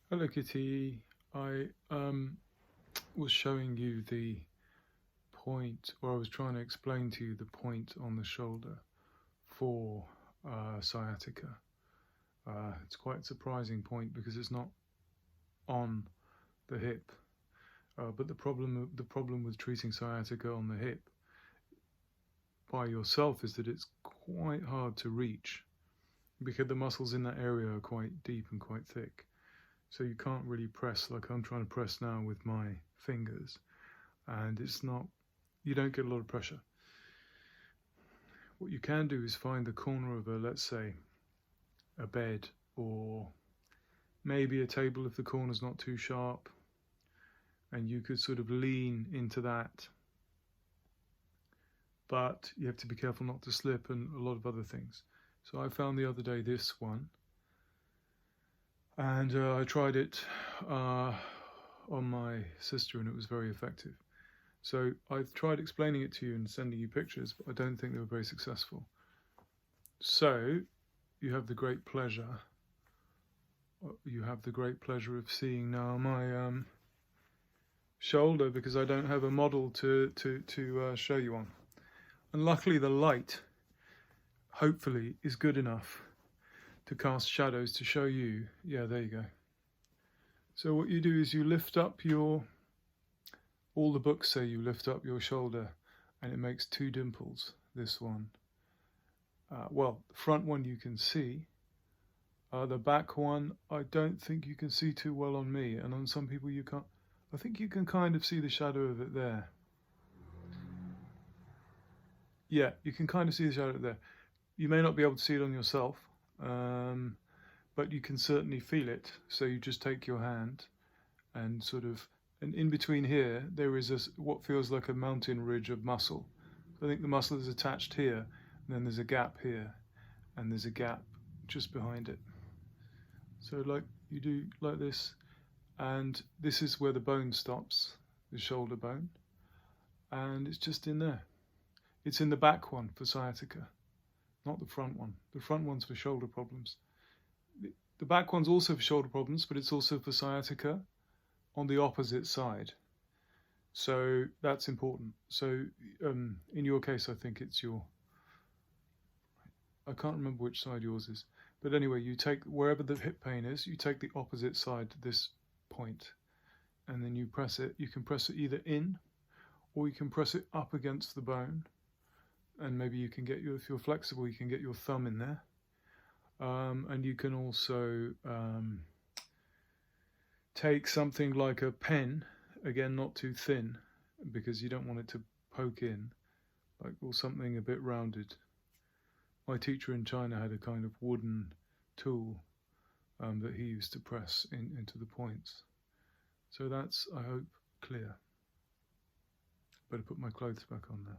Hello Kitty, I was showing you the point, or I was trying to explain to you the point on the shoulder for sciatica. It's quite a surprising point because it's not on the hip, but the problem with treating sciatica on the hip by yourself is that it's quite hard to reach because the muscles in that area are quite deep and quite thick. So you can't really press like I'm trying to press now with my fingers, and you don't get a lot of pressure. What you can do is find the corner of let's say, a bed, or maybe a table if the corner's not too sharp, and you could sort of lean into that. But you have to be careful not to slip and a lot of other things. So I found the other day this one, and I tried it on my sister and it was very effective. So I've tried explaining it to you and sending you pictures, but I don't think they were very successful. So you have the great pleasure of seeing now my shoulder, because I don't have a model to show you on. And luckily the light, hopefully, is good enough to cast shadows to show you. Yeah, there you go. So what you do is you lift up all the books say you lift up your shoulder and it makes two dimples. This one, well, the front one you can see. The back one, I don't think you can see too well on me, and on some people you can't. I think you can kind of see the shadow of it there. Yeah, you can kind of see the shadow there. You may not be able to see it on yourself, but you can certainly feel it. So you just take your hand and and in between here, there is what feels like a mountain ridge of muscle. I think the muscle is attached here, and then there's a gap here, and there's a gap just behind it. So like you do like this, and this is where the bone stops, the shoulder bone, and it's just in there. It's in the back one for sciatica, not the front one. The front one's for shoulder problems. The back one's also for shoulder problems, but it's also for sciatica on the opposite side. So that's important. So in your case, I think it's I can't remember which side yours is. But anyway, you take, wherever the hip pain is, you take the opposite side to this point, and then you press it. You can press it either in, or you can press it up against the bone. And maybe you can get if you're flexible, you can get your thumb in there. And you can also take something like a pen, again, not too thin, because you don't want it to poke in, or something a bit rounded. My teacher in China had a kind of wooden tool that he used to press into the points. So that's, I hope, clear. Better put my clothes back on now.